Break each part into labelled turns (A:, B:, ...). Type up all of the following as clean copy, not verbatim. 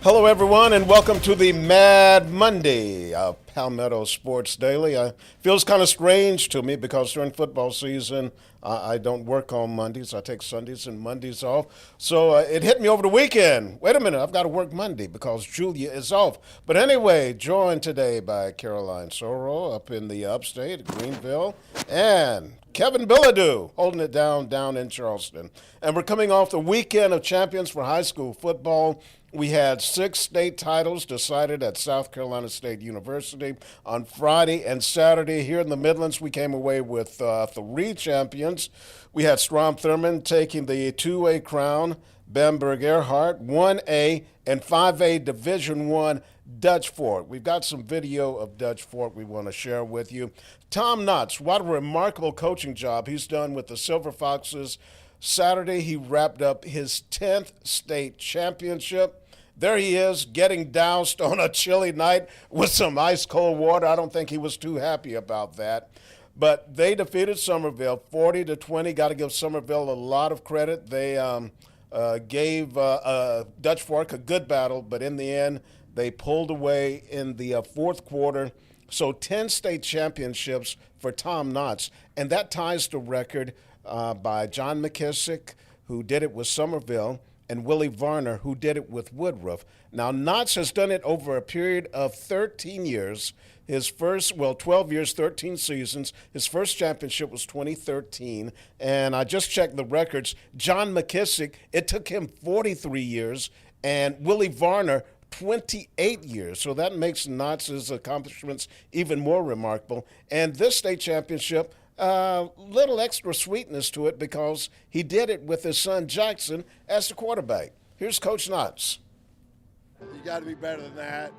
A: Hello, everyone, and welcome to the Mad Monday of Palmetto Sports Daily. Feels kind of strange to me because during football season, I don't work on Mondays. I take Sundays and Mondays off. So it hit me over the weekend. Wait a minute, I've got to work Monday because Julia is off. But anyway, joined today by Caroline Soro up in the upstate, Greenville, and Kevin Bilodeau holding it down in Charleston. And we're coming off the weekend of champions for high school football. We had 6 state titles decided at South Carolina State University on Friday and Saturday. Here in the Midlands, we came away with 3 champions. We had Strom Thurmond taking the 2A crown, Bamberg Earhart 1A, and 5A Division I Dutch Fork. We've got some video of Dutch Fork we want to share with you. Tom Knotts, what a remarkable coaching job he's done with the Silver Foxes. Saturday, he wrapped up his 10th state championship. There he is, getting doused on a chilly night with some ice cold water. I don't think he was too happy about that. But they defeated Summerville 40-20. Got to give Summerville a lot of credit. They gave Dutch Fork a good battle, but in the end, they pulled away in the fourth quarter. So 10 state championships for Tom Knotts, and that ties the record by John McKissick, who did it with Summerville, and Willie Varner, who did it with Woodruff. Now, Knotts has done it over a period of 13 years. His first, 12 years, 13 seasons. His first championship was 2013, and I just checked the records. John McKissick, it took him 43 years, and Willie Varner, 28 years. So that makes Knotts' accomplishments even more remarkable. And this state championship, little extra sweetness to it because he did it with his son Jackson as the quarterback. Here's Coach Knotts.
B: You got to be better than that.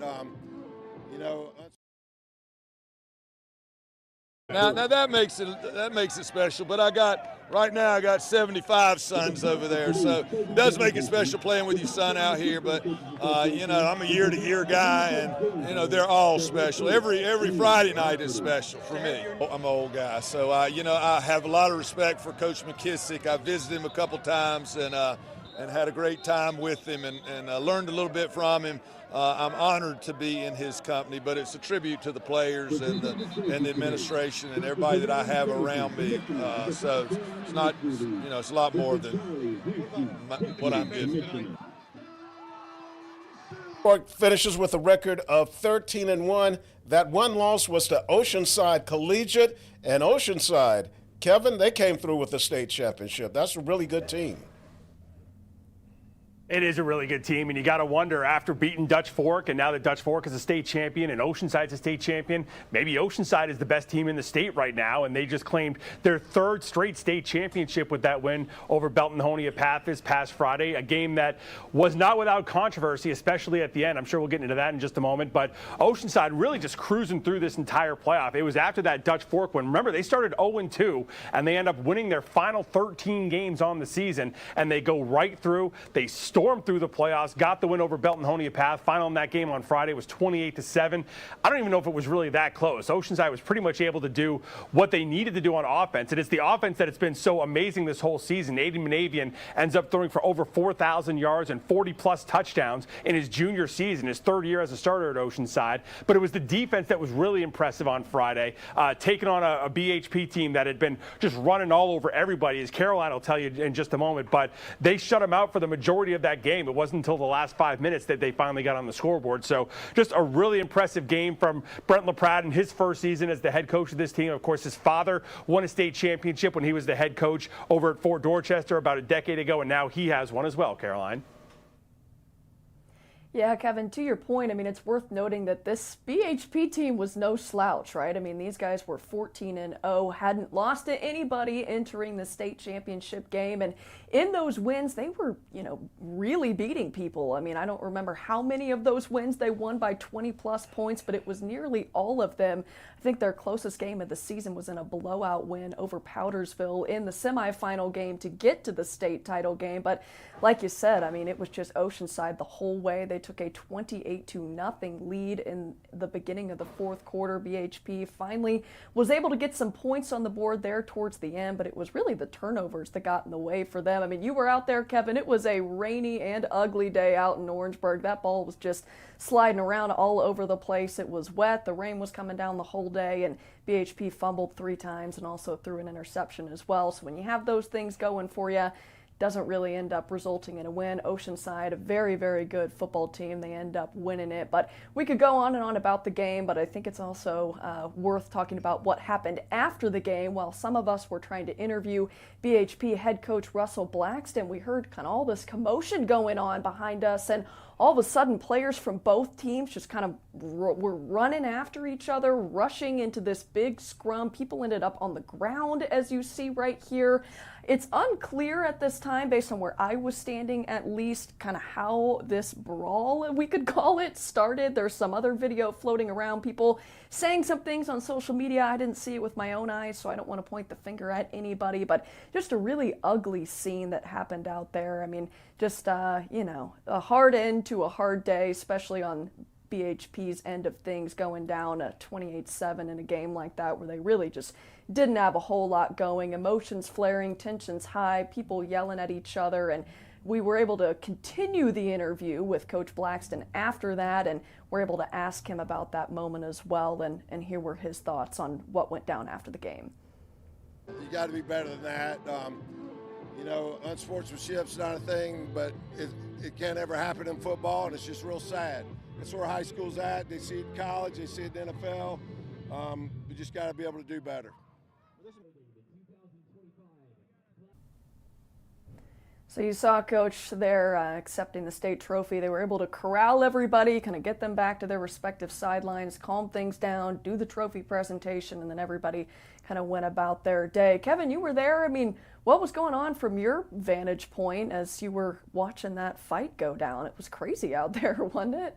C: Now that makes it special. But I got 75 sons over there, so it does make it special playing with your son out here. But I'm a year-to-year guy, and they're all special. Every Friday night is special for me. I'm an old guy, so I have a lot of respect for Coach McKissick. I visited him a couple times and had a great time with him and learned a little bit from him. I'm honored to be in his company, but it's a tribute to the players and the administration and everybody that I have around me. So it's not, it's a lot more than what I'm giving.
A: Fork finishes with a record of 13-1. That one loss was to Oceanside Collegiate, and Oceanside, Kevin, they came through with the state championship. That's a really good team.
D: It is a really good team, and you got to wonder, after beating Dutch Fork, and now that Dutch Fork is a state champion and Oceanside's a state champion, maybe Oceanside is the best team in the state right now, and they just claimed their 3rd straight state championship with that win over Belton Honea-Path this past Friday, a game that was not without controversy, especially at the end. I'm sure we'll get into that in just a moment, but Oceanside really just cruising through this entire playoff. It was after that Dutch Fork win. Remember, they started 0-2, and they end up winning their final 13 games on the season, and they go right through. They stormed through the playoffs, got the win over Belton Honea-Path. Final in that game on Friday was 28-7. I don't even know if it was really that close. Oceanside was pretty much able to do what they needed to do on offense, and it's the offense that it's been so amazing this whole season. Aiden Manavian ends up throwing for over 4,000 yards and 40-plus touchdowns in his junior season, his 3rd year as a starter at Oceanside. But it was the defense that was really impressive on Friday, taking on a BHP team that had been just running all over everybody, as Caroline will tell you in just a moment. But they shut them out for the majority of that game. It wasn't until the last 5 minutes that they finally got on the scoreboard. So just a really impressive game from Brent LaPrade in his first season as the head coach of this team. Of course, his father won a state championship when he was the head coach over at Fort Dorchester about a decade ago, and now he has one as well, Caroline.
E: Yeah, Kevin, to your point, I mean, it's worth noting that this BHP team was no slouch, right? I mean, these guys were 14-0, hadn't lost to anybody entering the state championship game. And in those wins, they were, really beating people. I mean, I don't remember how many of those wins they won by 20-plus points, but it was nearly all of them. I think their closest game of the season was in a blowout win over Powdersville in the semifinal game to get to the state title game. But like you said, I mean, it was just Oceanside the whole way. They took a 28-0 lead in the beginning of the fourth quarter. BHP finally was able to get some points on the board there towards the end, but it was really the turnovers that got in the way for them. I mean, you were out there, Kevin. It was a rainy and ugly day out in Orangeburg. That ball was just sliding around all over the place. It was wet. The rain was coming down the whole day, and BHP fumbled 3 times and also threw an interception as well. So when you have those things going for you, doesn't really end up resulting in a win. Oceanside, a very, very good football team. They end up winning it. But we could go on and on about the game, but I think it's also worth talking about what happened after the game. While some of us were trying to interview BHP head coach Russell Blackston, we heard kind of all this commotion going on behind us, and all of a sudden players from both teams just kind of were running after each other, rushing into this big scrum. People ended up on the ground, as you see right here. It's unclear at this time, based on where I was standing at least, kind of how this brawl, we could call it, started. There's some other video floating around, people saying some things on social media. I didn't see it with my own eyes, so I don't want to point the finger at anybody, but just a really ugly scene that happened out there. I mean, just, you know, a hard end to a hard day, especially on BHP's end of things, going down a 28-7 in a game like that where they really just didn't have a whole lot going. Emotions flaring, tensions high, people yelling at each other, and we were able to continue the interview with Coach Blackston after that, and we're able to ask him about that moment as well, and here were his thoughts on what went down after the game.
B: You got to be better than that. You know, unsportsmanship's not a thing, but it can't ever happen in football, and it's just real sad. That's where high school's at. They see it in college, they see it in the NFL. We just got to be able to do better.
E: So you saw Coach there accepting the state trophy. They were able to corral everybody, kind of get them back to their respective sidelines, calm things down, do the trophy presentation, and then everybody kind of went about their day. Kevin, you were there. I mean, what was going on from your vantage point as you were watching that fight go down? It was crazy out there, wasn't it?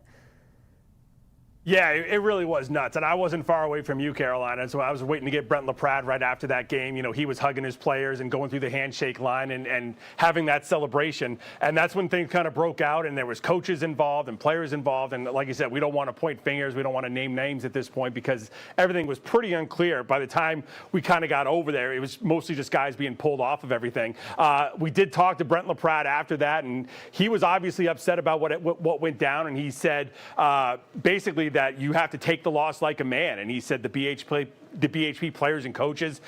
D: Yeah, it really was nuts. And I wasn't far away from you, Carolina, so I was waiting to get Brent LaPrade right after that game. You know, he was hugging his players and going through the handshake line and having that celebration. And that's when things kind of broke out, and there was coaches involved and players involved. And like you said, we don't want to point fingers. We don't want to name names at this point because everything was pretty unclear. By the time we kind of got over there, it was mostly just guys being pulled off of everything. We did talk to Brent LaPrade after that, and he was obviously upset about what went down. And he said basically that you have to take the loss like a man. And he said the BHP players and coaches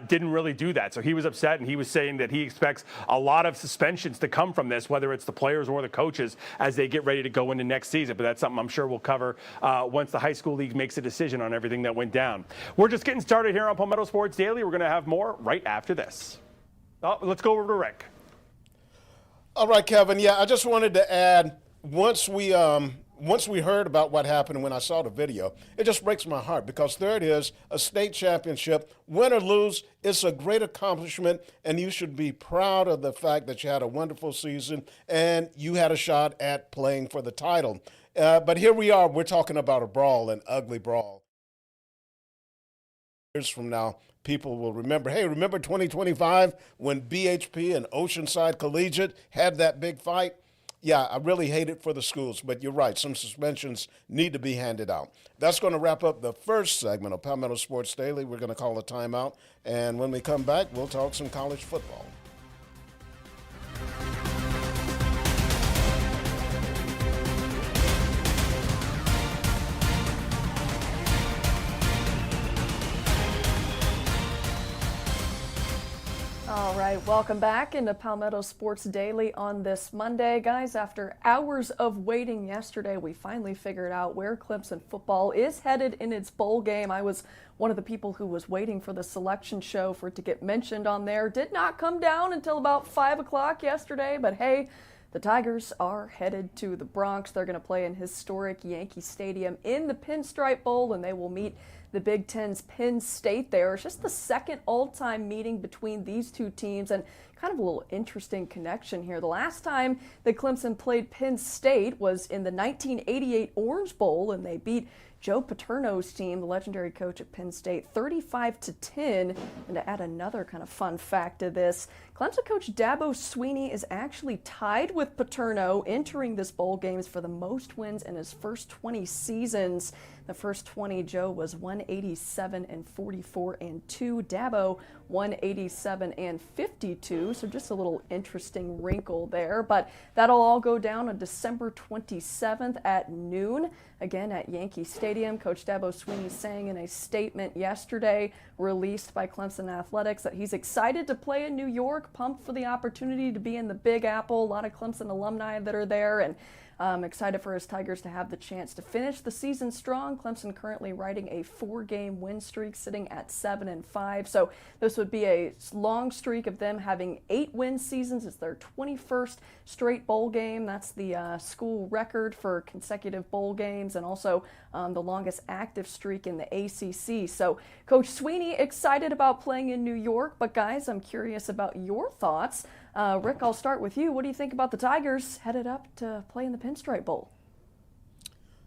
D: didn't really do that. So he was upset, and he was saying that he expects a lot of suspensions to come from this, whether it's the players or the coaches, as they get ready to go into next season. But that's something I'm sure we'll cover once the high school league makes a decision on everything that went down. We're just getting started here on Palmetto Sports Daily. We're going to have more right after this. Let's go over to Rick.
A: All right, Kevin. Yeah, I just wanted to add, once we heard about what happened, when I saw the video, it just breaks my heart, because there it is, a state championship. Win or lose, it's a great accomplishment, and you should be proud of the fact that you had a wonderful season and you had a shot at playing for the title. But here we are, we're talking about a brawl, an ugly brawl. Years from now, people will remember, hey, remember 2025 when BHP and Oceanside Collegiate had that big fight? Yeah, I really hate it for the schools, but you're right. Some suspensions need to be handed out. That's going to wrap up the first segment of Palmetto Sports Daily. We're going to call a timeout, and when we come back, we'll talk some college football.
E: All right, welcome back into Palmetto Sports Daily on this Monday. Guys, after hours of waiting yesterday, we finally figured out where Clemson football is headed in its bowl game. I was one of the people who was waiting for the selection show for it to get mentioned on there. Did not come down until about 5 o'clock yesterday, but hey, the Tigers are headed to the Bronx. They're going to play in historic Yankee Stadium in the Pinstripe Bowl, and they will meet the Big Ten's Penn State there. It's just the second all-time meeting between these two teams, and kind of a little interesting connection here. The last time that Clemson played Penn State was in the 1988 Orange Bowl, and they beat Joe Paterno's team, the legendary coach at Penn State, 35-10. And to add another kind of fun fact to this, Clemson coach Dabo Swinney is actually tied with Paterno entering this bowl games for the most wins in his first 20 seasons. The first 20, Joe was 187-44-2. Dabo 187-52. So just a little interesting wrinkle there. But that'll all go down on December 27th at noon. Again at Yankee Stadium. Coach Dabo Swinney saying in a statement yesterday released by Clemson Athletics that he's excited to play in New York, pumped for the opportunity to be in the Big Apple. A lot of Clemson alumni that are there, and excited for his Tigers to have the chance to finish the season strong. Clemson currently riding a 4-game win streak, sitting at 7-5. So this would be a long streak of them having 8 win seasons. It's their 21st straight bowl game. That's the school record for consecutive bowl games, and also the longest active streak in the ACC. So Coach Swinney excited about playing in New York, but guys, I'm curious about your thoughts. Rick, I'll start with you. What do you think about the Tigers headed up to play in the Pinstripe Bowl?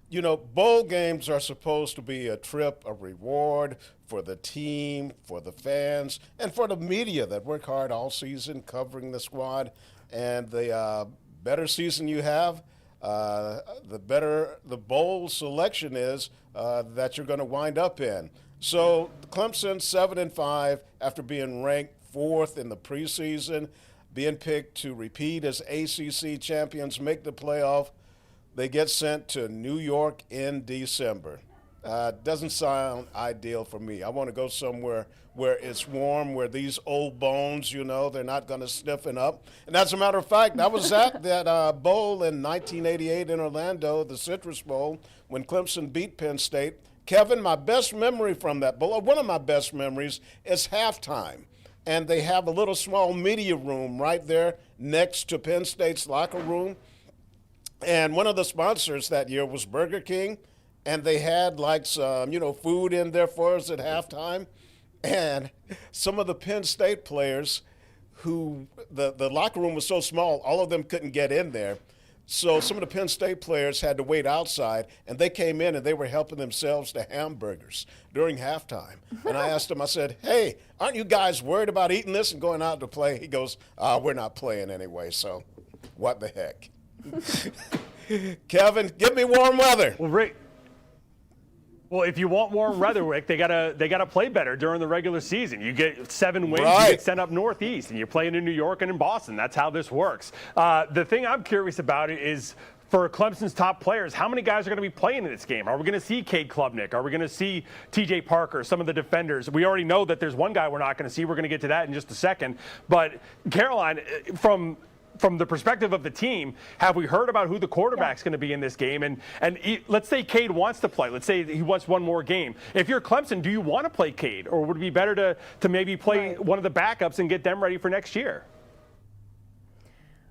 A: You know, bowl games are supposed to be a trip, a reward for the team, for the fans, and for the media that work hard all season covering the squad. And the better season you have, the better the bowl selection is that you're going to wind up in. So Clemson 7-5 after being ranked 4th in the preseason, being picked to repeat as ACC champions, make the playoff. They get sent to New York in December. Doesn't sound ideal for me. I want to go somewhere where it's warm, where these old bones, you know, they're not going to stiffen up. And as a matter of fact, I was at that bowl in 1988 in Orlando, the Citrus Bowl, when Clemson beat Penn State. Kevin, my best memory from that bowl, one of my best memories, is halftime. And they have a little small media room right there next to Penn State's locker room. And one of the sponsors that year was Burger King, and they had like some, food in there for us at halftime. And some of the Penn State players who, the locker room was so small, all of them couldn't get in there. So some of the Penn State players had to wait outside, and they came in and they were helping themselves to hamburgers during halftime. And I asked them, I said, hey, aren't you guys worried about eating this and going out to play? He goes, we're not playing anyway, so what the heck. Kevin, give me warm weather.
D: Well, Rick. Well, if you want warm weather, Rick, they gotta play better during the regular season. You get 7 wins, right. You get sent up northeast, and you're playing in New York and in Boston. That's how this works. The thing I'm curious about is for Clemson's top players, how many guys are going to be playing in this game? Are we going to see Cade Klubnik? Are we going to see TJ Parker, some of the defenders? We already know that there's one guy we're not going to see. We're going to get to that in just a second. But Caroline, from the perspective of the team, have we heard about who the quarterback's going to be in this game? And let's say Cade wants to play. Let's say he wants one more game. If you're Clemson, do you want to play Cade? Or would it be better to maybe play one of the backups and get them ready for next year?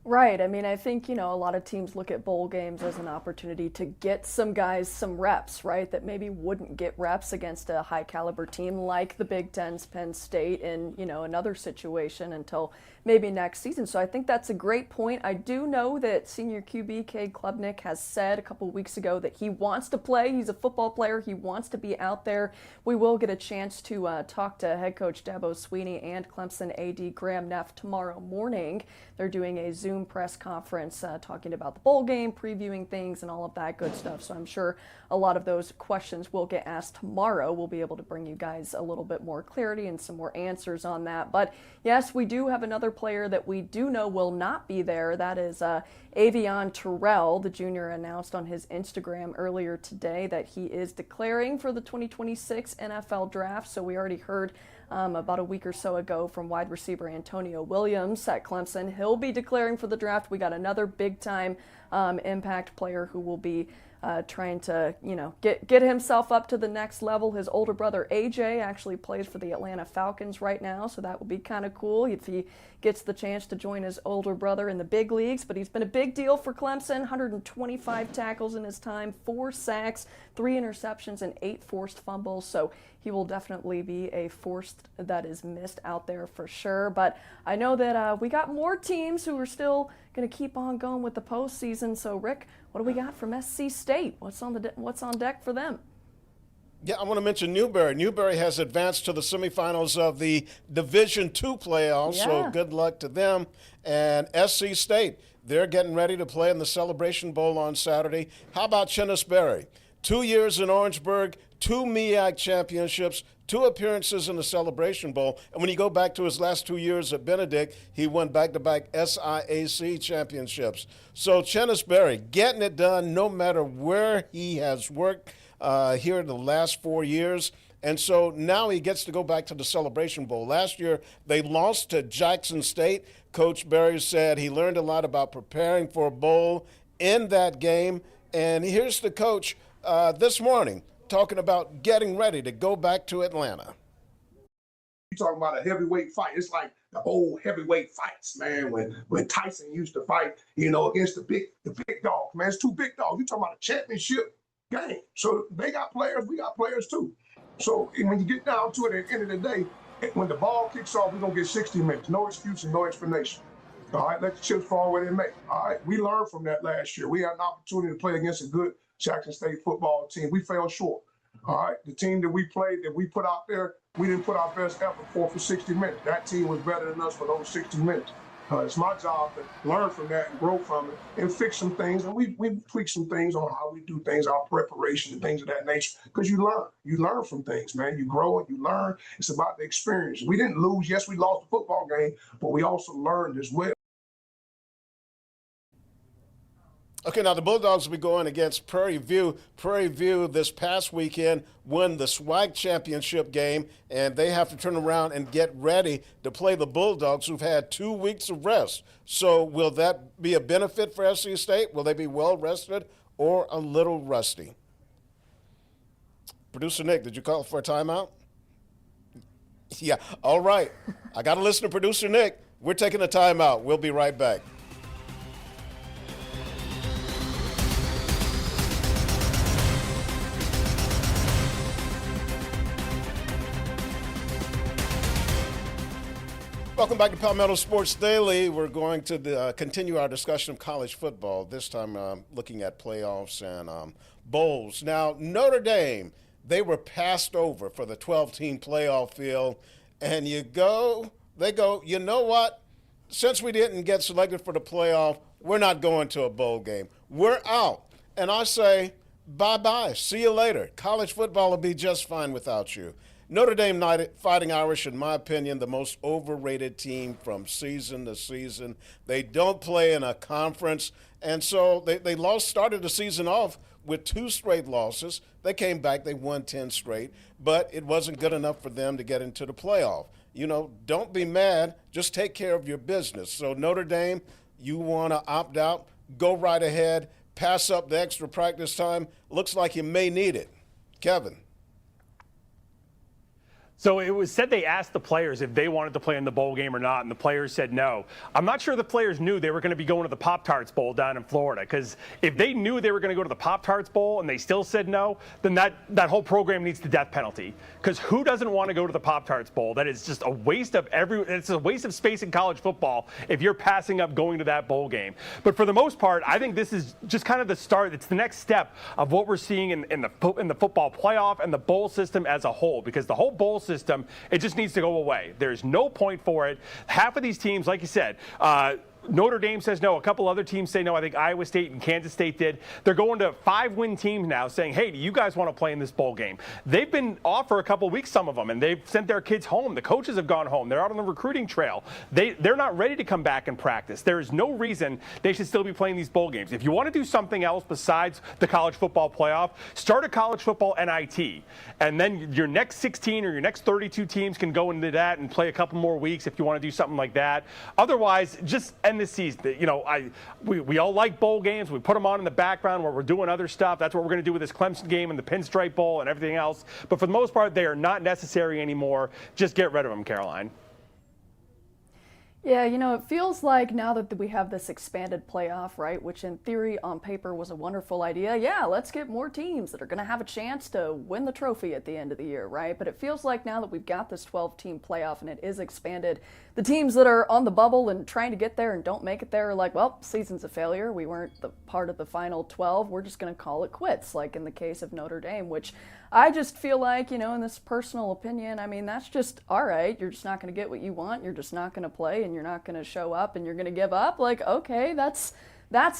E: Right. I mean, I think, a lot of teams look at bowl games as an opportunity to get some guys some reps, right, that maybe wouldn't get reps against a high-caliber team like the Big Ten's Penn State in, another situation until maybe next season. So I think that's a great point. I do know that senior QB Cade Klubnik has said a couple weeks ago that he wants to play. He's a football player. He wants to be out there. We will get a chance to talk to head coach Dabo Swinney and Clemson AD Graham Neff tomorrow morning. They're doing a Zoom press conference talking about the bowl game, previewing things, and all of that good stuff. So I'm sure a lot of those questions will get asked tomorrow. We'll be able to bring you guys a little bit more clarity and some more answers on that. But yes, we do have another player that we do know will not be there. That is Avion Terrell. The junior announced on his Instagram earlier today that he is declaring for the 2026 NFL draft. So we already heard about a week or so ago from wide receiver Antonio Williams at Clemson. He'll be declaring for the draft. We got another big-time impact player who will be trying to, get himself up to the next level. His older brother AJ actually plays for the Atlanta Falcons right now, so that will be kind of cool if he gets the chance to join his older brother in the big leagues. But he's been a big deal for Clemson. 125 tackles in his time, 4 sacks, 3 interceptions, and 8 forced fumbles. So he will definitely be a force that is missed out there for sure. But I know that we got more teams who are still going to keep on going with the postseason. So Rick, what do we got from SC State? What's on deck for them?
A: Yeah, I want to mention Newberry. Newberry has advanced to the semifinals of the Division II playoffs, so good luck to them. And SC State, they're getting ready to play in the Celebration Bowl on Saturday. How about Chennisberry? 2 years in Orangeburg, 2 MEAC championships, 2 appearances in the Celebration Bowl. And when you go back to his last 2 years at Benedict, he won back-to-back SIAC championships. So Chennisberry getting it done no matter where he has worked here in the last 4 years. And so now he gets to go back to the Celebration Bowl. Last year, they lost to Jackson State. Coach Berry said he learned a lot about preparing for a bowl in that game. And here's the coach this morning talking about getting ready to go back to Atlanta.
F: You talking about a heavyweight fight. It's like the old heavyweight fights, man, when Tyson used to fight, against the big dogs, man. It's 2 big dogs. You talking about a championship game. So they got players, we got players too. So when you get down to it at the end of the day, when the ball kicks off, we're going to get 60 minutes. No excuse and no explanation. All right, let the chips fall where they may. All right, we learned from that last year. We had an opportunity to play against a good Jackson State football team. We fell short. All right, the team that we played, that we put out there, we didn't put our best effort for 60 minutes. That team was better than us for those 60 minutes. It's my job to learn from that and grow from it and fix some things. And we tweak some things on how we do things, our preparation and things of that nature. Because you learn from things, man. You grow and you learn. It's about the experience. We didn't lose. Yes, we lost the football game, but we also learned as well.
A: Okay, now the Bulldogs will be going against Prairie View. Prairie View this past weekend won the SWAC championship game, and they have to turn around and get ready to play the Bulldogs, who've had 2 weeks of rest. So will that be a benefit for SC State? Will they be well rested or a little rusty? Producer Nick, did you call for a timeout? Yeah, all right. I got to listen to Producer Nick. We're taking a timeout. We'll be right back. Welcome back to Palmetto Sports Daily. We're going to continue our discussion of college football, this time looking at playoffs and bowls. Now, Notre Dame, they were passed over for the 12-team playoff field, and they go, you know what? Since we didn't get selected for the playoff, we're not going to a bowl game. We're out. And I say, bye-bye. See you later. College football will be just fine without you. Notre Dame Fighting Irish, in my opinion, the most overrated team from season to season. They don't play in a conference, and so they started the season off with 2 straight losses. They came back, they won 10 straight, but it wasn't good enough for them to get into the playoff. Don't be mad, just take care of your business. So Notre Dame, you want to opt out, go right ahead, pass up the extra practice time. Looks like you may need it. Kevin.
D: So it was said they asked the players if they wanted to play in the bowl game or not, and the players said no. I'm not sure the players knew they were going to be going to the Pop-Tarts Bowl down in Florida, because if they knew they were going to go to the Pop-Tarts Bowl and they still said no, then that whole program needs the death penalty. Because who doesn't want to go to the Pop-Tarts Bowl? That is just a waste of it's a waste of space in college football if you're passing up going to that bowl game. But for the most part, I think this is just kind of the start. It's the next step of what we're seeing in the football playoff and the bowl system as a whole, because the whole bowl system, it just needs to go away. There's no point for it. Half of these teams, like you said, Notre Dame says no. A couple other teams say no. I think Iowa State and Kansas State did. They're going to 5-win teams now saying, hey, do you guys want to play in this bowl game? They've been off for a couple weeks, some of them, and they've sent their kids home. The coaches have gone home. They're out on the recruiting trail. They're not ready to come back and practice. There is no reason they should still be playing these bowl games. If you want to do something else besides the college football playoff, start a college football NIT. And then your next 16 or your next 32 teams can go into that and play a couple more weeks if you want to do something like that. Otherwise, and again this season. You know, we all like bowl games. We put them on in the background where we're doing other stuff. That's what we're going to do with this Clemson game and the Pinstripe Bowl and everything else. But for the most part, they are not necessary anymore. Just get rid of them, Caroline.
E: Yeah, you know, it feels like now that we have this expanded playoff, right, which in theory on paper was a wonderful idea. Yeah, let's get more teams that are going to have a chance to win the trophy at the end of the year, right? But it feels like now that we've got this 12-team playoff and it is expanded, the teams that are on the bubble and trying to get there and don't make it there are like, well, season's a failure. We weren't the part of the final 12. We're just going to call it quits, like in the case of Notre Dame, which I just feel like, you know, in this personal opinion, I mean, that's just all right. You're just not going to get what you want. You're just not going to play and you're not going to show up and you're going to give up. Like, okay, that's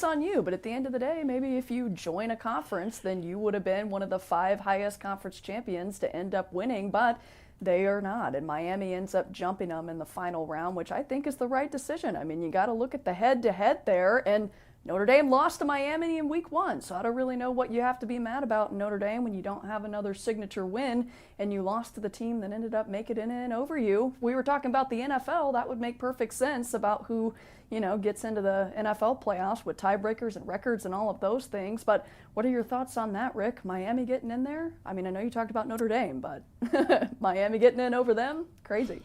E: on you. But at the end of the day, maybe if you join a conference, then you would have been one of the 5 highest conference champions to end up winning, but they are not. And Miami ends up jumping them in the final round, which I think is the right decision. I mean, you got to look at the head-to-head there, and Notre Dame lost to Miami in week 1, so I don't really know what you have to be mad about in Notre Dame when you don't have another signature win and you lost to the team that ended up making it in over you. We were talking about the NFL. That would make perfect sense about who, you know, gets into the NFL playoffs with tiebreakers and records and all of those things. But what are your thoughts on that, Rick? Miami getting in there? I mean, I know you talked about Notre Dame, but Miami getting in over them? Crazy.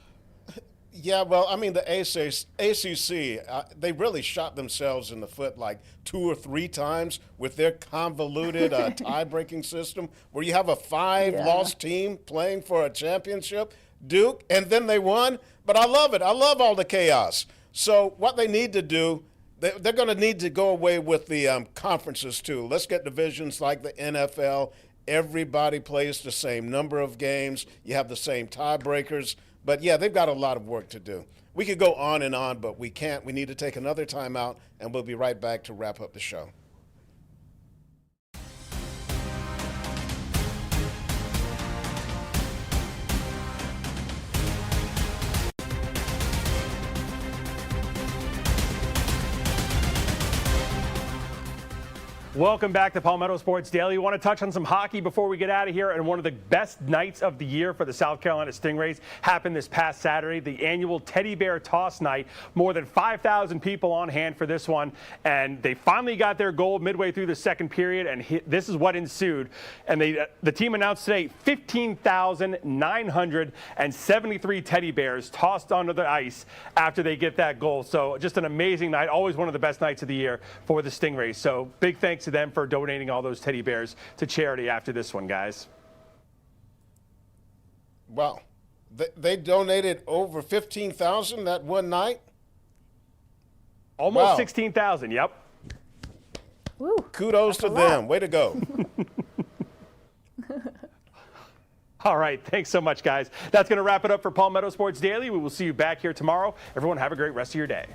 A: Yeah, well, I mean, the ACC, they really shot themselves in the foot like 2 or 3 times with their convoluted tie-breaking system where you have a 5-loss team playing for a championship, Duke, and then they won. But I love it. I love all the chaos. So what they need to do, they're going to need to go away with the conferences too. Let's get divisions like the NFL. Everybody plays the same number of games. You have the same tiebreakers. But, yeah, they've got a lot of work to do. We could go on and on, but we can't. We need to take another time out, and we'll be right back to wrap up the show.
D: Welcome back to Palmetto Sports Daily. We want to touch on some hockey before we get out of here. And one of the best nights of the year for the South Carolina Stingrays happened this past Saturday, the annual Teddy Bear Toss Night. More than 5,000 people on hand for this one. And they finally got their goal midway through the second period. And this is what ensued. And the team announced today 15,973 teddy bears tossed onto the ice after they get that goal. So just an amazing night. Always one of the best nights of the year for the Stingrays. So big thanks to them for donating all those teddy bears to charity after this one, guys.
A: Wow. They donated over 15,000 that one night?
D: Almost 16,000, yep.
E: Woo,
A: kudos to them. Way to go.
D: All right. Thanks so much, guys. That's going to wrap it up for Palmetto Sports Daily. We will see you back here tomorrow. Everyone, have a great rest of your day.